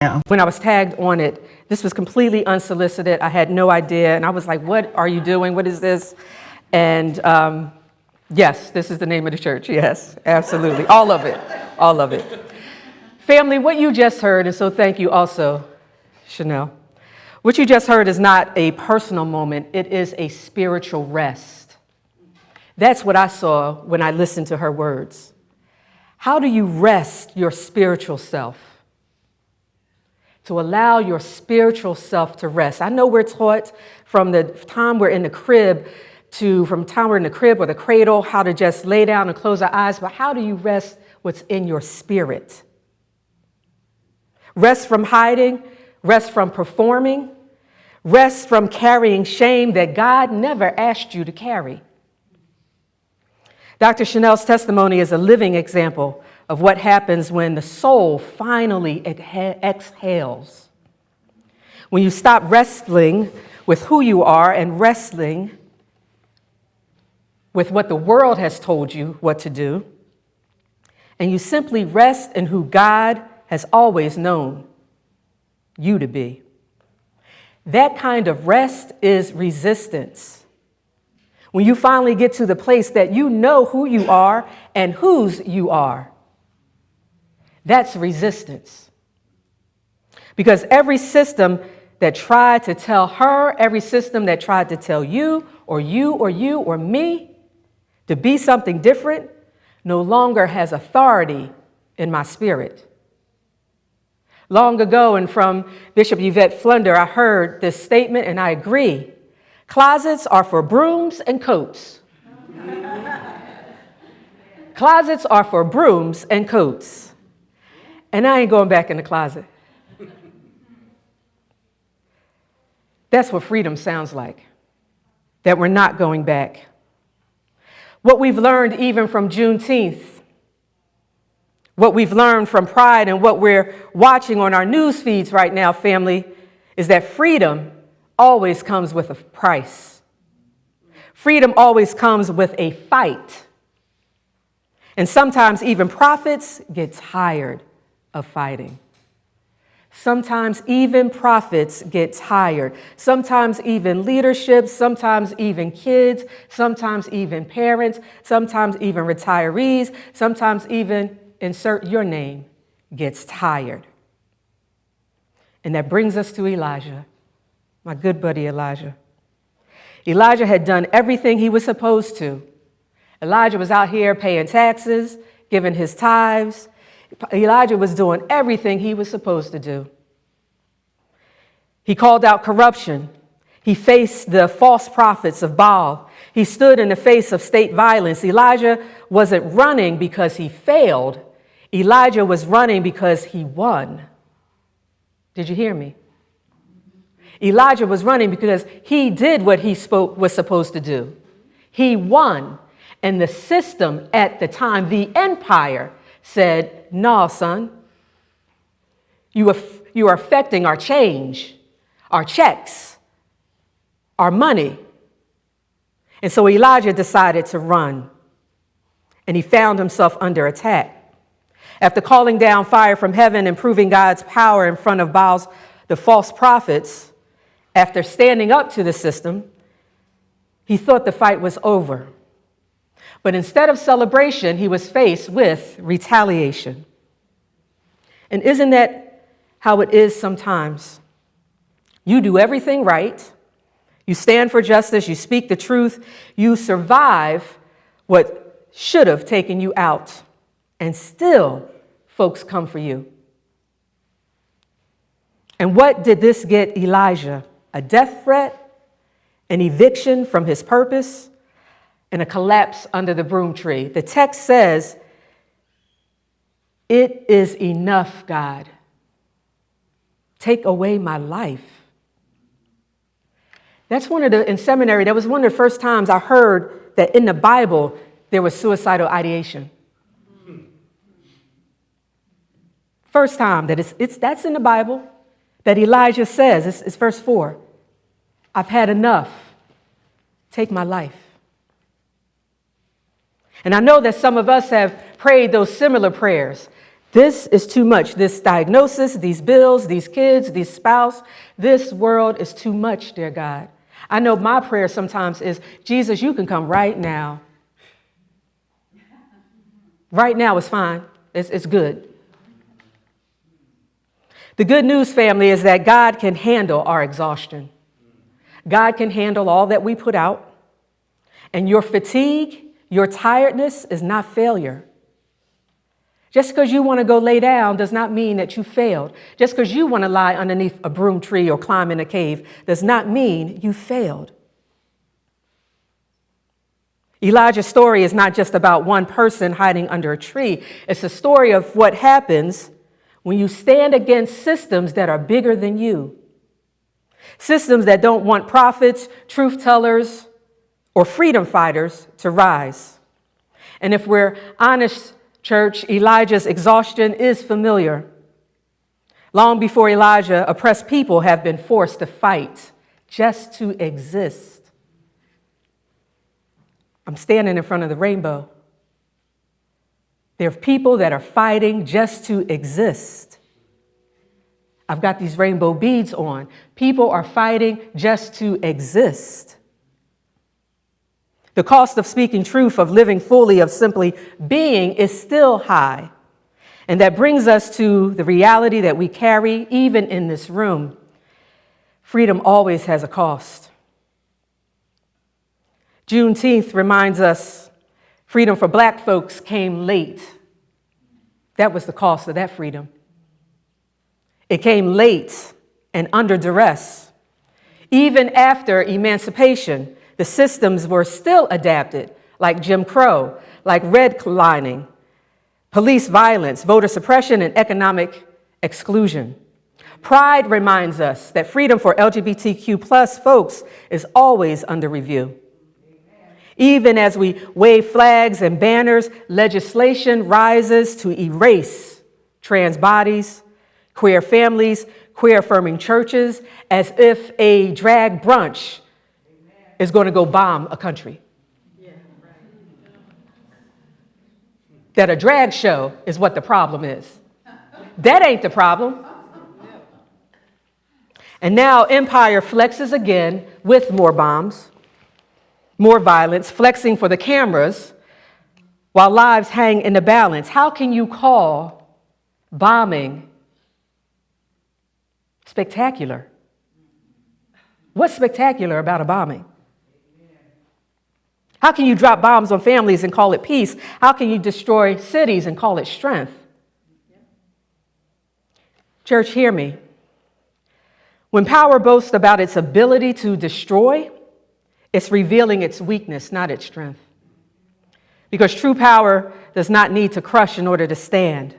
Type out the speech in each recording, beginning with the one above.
Yeah. When I was tagged on it, this was completely unsolicited. I had no idea. And I was like, what are you doing? What is this? And yes, this is the name of the church. Yes, absolutely. All of it. All of it. Family, what you just heard, and so thank you also, Chanel. What you just heard is not a personal moment. It is a spiritual rest. That's what I saw when I listened to her words. How do you rest your spiritual self? To allow your spiritual self to rest. I know we're taught from the time we're in the crib from time we're in the crib or the cradle, how to just lay down and close our eyes, but how do you rest what's in your spirit? Rest from hiding, rest from performing, rest from carrying shame that God never asked you to carry. Dr. Chanel's testimony is a living example of what happens when the soul finally exhales. When you stop wrestling with who you are and wrestling with what the world has told you what to do, and you simply rest in who God has always known you to be. That kind of rest is resistance. When you finally get to the place that you know who you are and whose you are, that's resistance. Because every system that tried to tell her, every system that tried to tell you or me to be something different no longer has authority in my spirit. Long ago, and from Bishop Yvette Flunder, I heard this statement, and I agree. Closets are for brooms and coats. Closets are for brooms and coats. And I ain't going back in the closet. That's what freedom sounds like, that we're not going back. What we've learned even from Juneteenth, what we've learned from Pride and what we're watching on our news feeds right now, family, is that freedom always comes with a price. Freedom always comes with a fight. And sometimes even prophets get tired of fighting. Sometimes even prophets get tired. Sometimes even leadership, sometimes even kids, sometimes even parents, sometimes even retirees, sometimes even insert your name gets tired. And that brings us to Elijah, my good buddy Elijah. Elijah had done everything he was supposed to. Elijah was out here paying taxes, giving his tithes. Elijah was doing everything he was supposed to do. He called out corruption. He faced the false prophets of Baal. He stood in the face of state violence. Elijah wasn't running because he failed. Elijah was running because he won. Did you hear me? Elijah was running because he did what he was supposed to do. He won. And the system at the time, the empire, said, "No, son, you are affecting our change, our checks, our money." And so Elijah decided to run, and he found himself under attack. After calling down fire from heaven and proving God's power in front of the false prophets, after standing up to the system, he thought the fight was over. But instead of celebration, he was faced with retaliation. And isn't that how it is sometimes? You do everything right. You stand for justice. You speak the truth. You survive what should have taken you out. And still, folks come for you. And what did this get Elijah? A death threat, an eviction from his purpose, and a collapse under the broom tree. The text says, "It is enough, God. Take away my life." In seminary, that was one of the first times I heard that in the Bible, there was suicidal ideation. First time that that's in the Bible, that Elijah says, it's verse 4. "I've had enough. Take my life." And I know that some of us have prayed those similar prayers. This is too much. This diagnosis, these bills, these kids, these spouse, this world is too much, dear God. I know my prayer sometimes is, Jesus, you can come right now. Right now is fine. It's good. The good news, family, is that God can handle our exhaustion. God can handle all that we put out. And your fatigue, your tiredness is not failure. Just because you want to go lay down does not mean that you failed. Just because you want to lie underneath a broom tree or climb in a cave does not mean you failed. Elijah's story is not just about one person hiding under a tree. It's a story of what happens when you stand against systems that are bigger than you. Systems that don't want prophets, truth tellers, or freedom fighters to rise. And if we're honest, church, Elijah's exhaustion is familiar. Long before Elijah, oppressed people have been forced to fight just to exist. I'm standing in front of the rainbow. There are people that are fighting just to exist. I've got these rainbow beads on. People are fighting just to exist. The cost of speaking truth, of living fully, of simply being is still high. And that brings us to the reality that we carry even in this room. Freedom always has a cost. Juneteenth reminds us freedom for Black folks came late. That was the cost of that freedom. It came late and under duress. Even after emancipation, the systems were still adapted, like Jim Crow, like redlining, police violence, voter suppression, and economic exclusion. Pride reminds us that freedom for LGBTQ plus folks is always under review. Even as we wave flags and banners, legislation rises to erase trans bodies, queer families, queer affirming churches, as if a drag brunch is going to go bomb a country. That a drag show is what the problem is. That ain't the problem. And now empire flexes again with more bombs, more violence, flexing for the cameras while lives hang in the balance. How can you call bombing spectacular? What's spectacular about a bombing? How can you drop bombs on families and call it peace? How can you destroy cities and call it strength? Church, hear me. When power boasts about its ability to destroy, it's revealing its weakness, not its strength. Because true power does not need to crush in order to stand.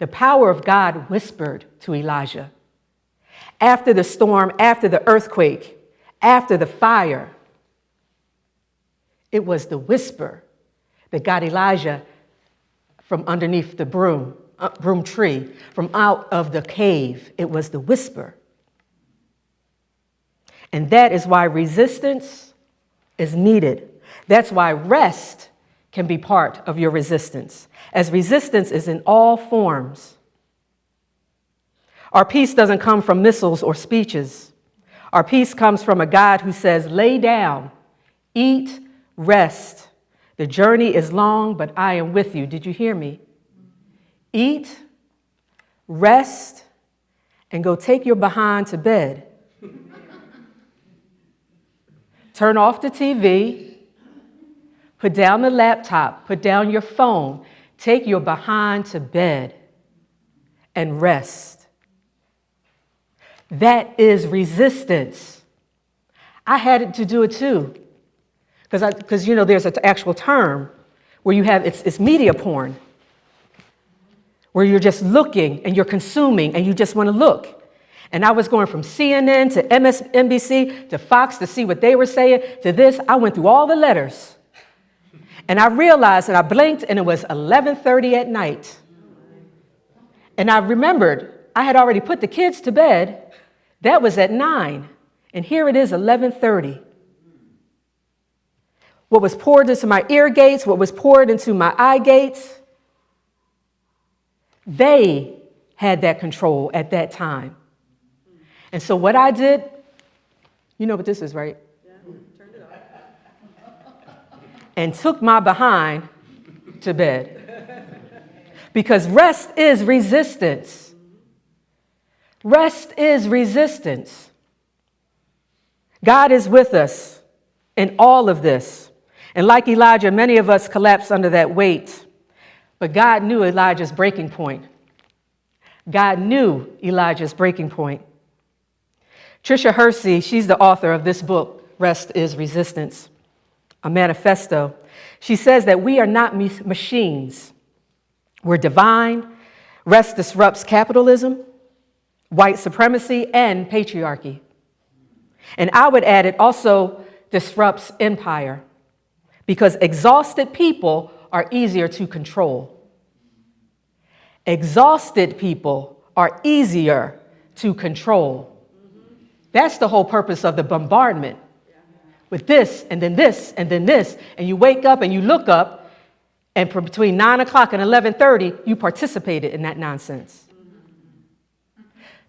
The power of God whispered to Elijah. After the storm, after the earthquake, after the fire, it was the whisper that got Elijah from underneath the broom tree, from out of the cave. It was the whisper. And that is why resistance is needed. That's why rest can be part of your resistance, as resistance is in all forms. Our peace doesn't come from missiles or speeches. Our peace comes from a God who says, lay down, eat, rest. The journey is long, but I am with you. Did you hear me? Eat, rest, and go take your behind to bed. Turn off the TV, put down the laptop, put down your phone, take your behind to bed and rest. That is resistance. I had to do it too. Because you know, there's an actual term where you have, it's media porn, where you're just looking and you're consuming and you just want to look. And I was going from CNN to MSNBC to Fox to see what they were saying to this. I went through all the letters. And I realized, and I blinked, and it was 11:30 at night. And I remembered I had already put the kids to bed. That was at 9. And here it is, 11:30. What was poured into my ear gates, what was poured into my eye gates, They had that control at that time. And so what I did, you know what this is, right? Yeah, turned it off. And took my behind to bed. Because rest is resistance. Rest is resistance. God is with us in all of this. And like Elijah, many of us collapse under that weight. But God knew Elijah's breaking point. God knew Elijah's breaking point. Tricia Hersey, she's the author of this book, Rest is Resistance, a manifesto. She says that we are not machines. We're divine. Rest disrupts capitalism, white supremacy, and patriarchy. And I would add it also disrupts empire, because exhausted people are easier to control. Exhausted people are easier to control. That's the whole purpose of the bombardment. With this, and then this, and then this. And you wake up and you look up, and between 9 o'clock and 11:30, you participated in that nonsense.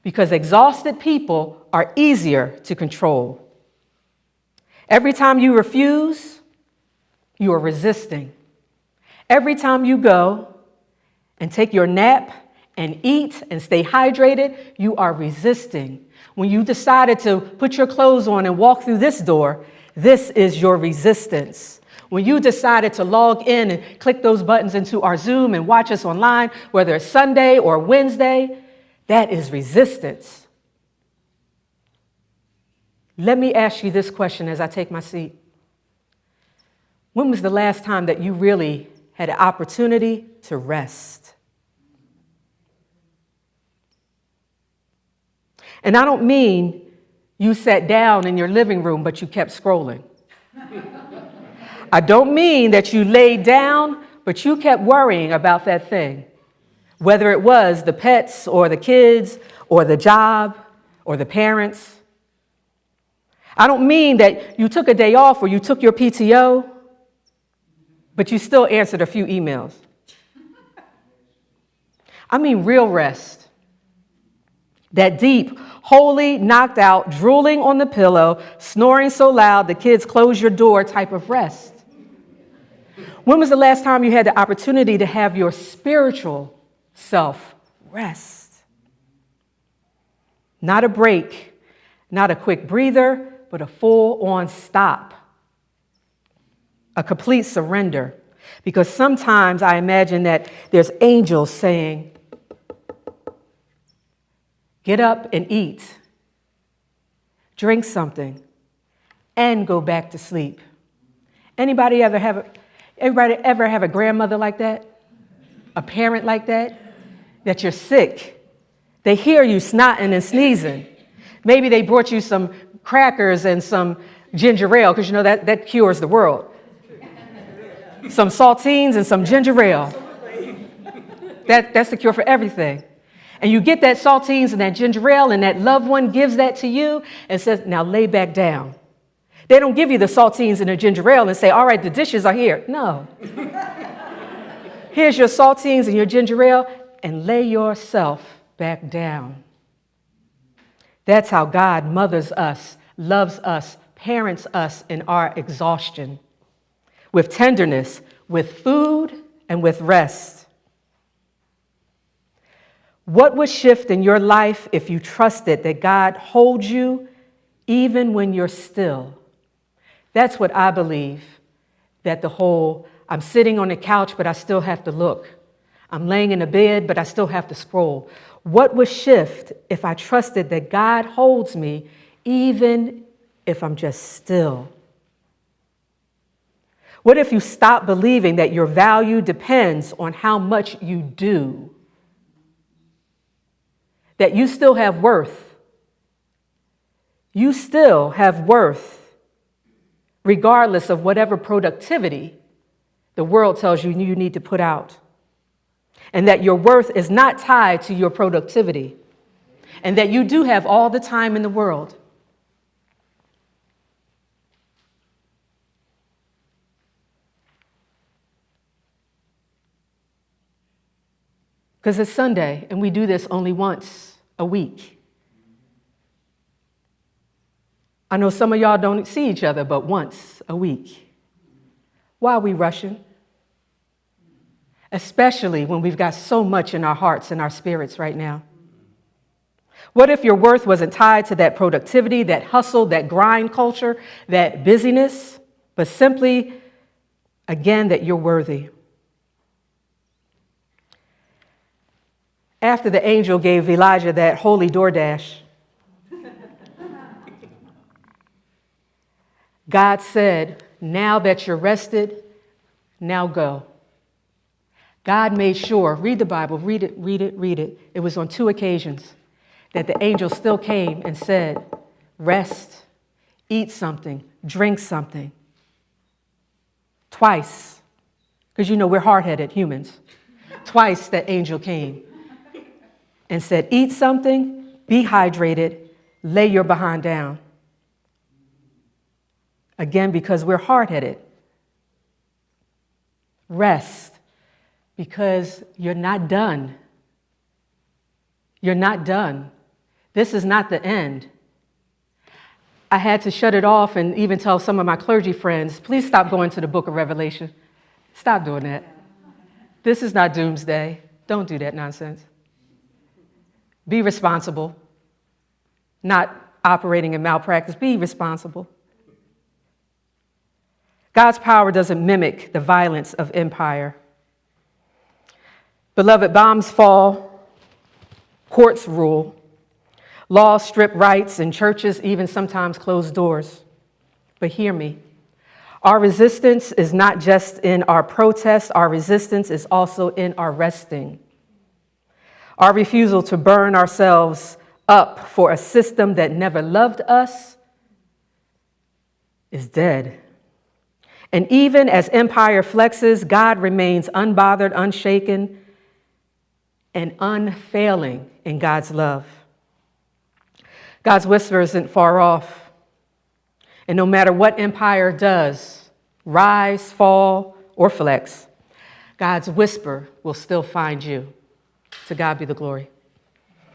Because exhausted people are easier to control. Every time you refuse, you are resisting. Every time you go and take your nap and eat and stay hydrated, you are resisting. When you decided to put your clothes on and walk through this door, this is your resistance. When you decided to log in and click those buttons into our Zoom and watch us online, whether it's Sunday or Wednesday, that is resistance. Let me ask you this question as I take my seat. When was the last time that you really had an opportunity to rest? And I don't mean you sat down in your living room, but you kept scrolling. I don't mean that you laid down, but you kept worrying about that thing. Whether it was the pets or the kids or the job or the parents. I don't mean that you took a day off or you took your PTO, but you still answered a few emails. I mean real rest. That deep, wholly knocked out, drooling on the pillow, snoring so loud the kids close your door type of rest. When was the last time you had the opportunity to have your spiritual self rest? Not a break, not a quick breather, but a full-on stop. A complete surrender. Because sometimes I imagine that there's angels saying, get up and eat, drink something, and go back to sleep. Everybody ever have a grandmother like that? A parent like that? That you're sick. They hear you snotting and sneezing. Maybe they brought you some crackers and some ginger ale, because you know that cures the world. Some saltines and some ginger ale. That's the cure for everything. And you get that saltines and that ginger ale, and that loved one gives that to you and says, now lay back down. They don't give you the saltines and the ginger ale and say, all right, the dishes are here. No. Here's your saltines and your ginger ale, and lay yourself back down. That's how God mothers us, loves us, parents us in our exhaustion. With tenderness, with food, and with rest. What would shift in your life if you trusted that God holds you even when you're still? That's what I believe, that the whole, I'm sitting on the couch, but I still have to look. I'm laying in a bed, but I still have to scroll. What would shift if I trusted that God holds me even if I'm just still? What if you stop believing that your value depends on how much you do? That you still have worth. You still have worth, regardless of whatever productivity the world tells you you need to put out. And that your worth is not tied to your productivity. And that you do have all the time in the world. because it's Sunday and we do this only once a week. I know some of y'all don't see each other but once a week. Why are we rushing? Especially when we've got so much in our hearts and our spirits right now. What if your worth wasn't tied to that productivity, that hustle, that grind culture, that busyness, but simply, again, that you're worthy? After the angel gave Elijah that holy DoorDash, God said, now that you're rested, now go. God made sure, read the Bible, read it. It was on 2 occasions that the angel still came and said, rest, eat something, drink something. Twice, because you know we're hard-headed humans. Twice that angel came and said, eat something, be hydrated, lay your behind down. Again, because we're hard-headed. Rest, because you're not done. You're not done. This is not the end. I had to shut it off and even tell some of my clergy friends, please stop going to the book of Revelation. Stop doing that. This is not doomsday. Don't do that nonsense. Be responsible. Not operating in malpractice. Be responsible. God's power doesn't mimic the violence of empire. Beloved, bombs fall, courts rule, laws strip rights, and churches even sometimes close doors. But hear me. Our resistance is not just in our protests. Our resistance is also in our resting. Our refusal to burn ourselves up for a system that never loved us is dead. And even as empire flexes, God remains unbothered, unshaken, and unfailing in God's love. God's whisper isn't far off. And no matter what empire does, rise, fall, or flex, God's whisper will still find you. To God be the glory.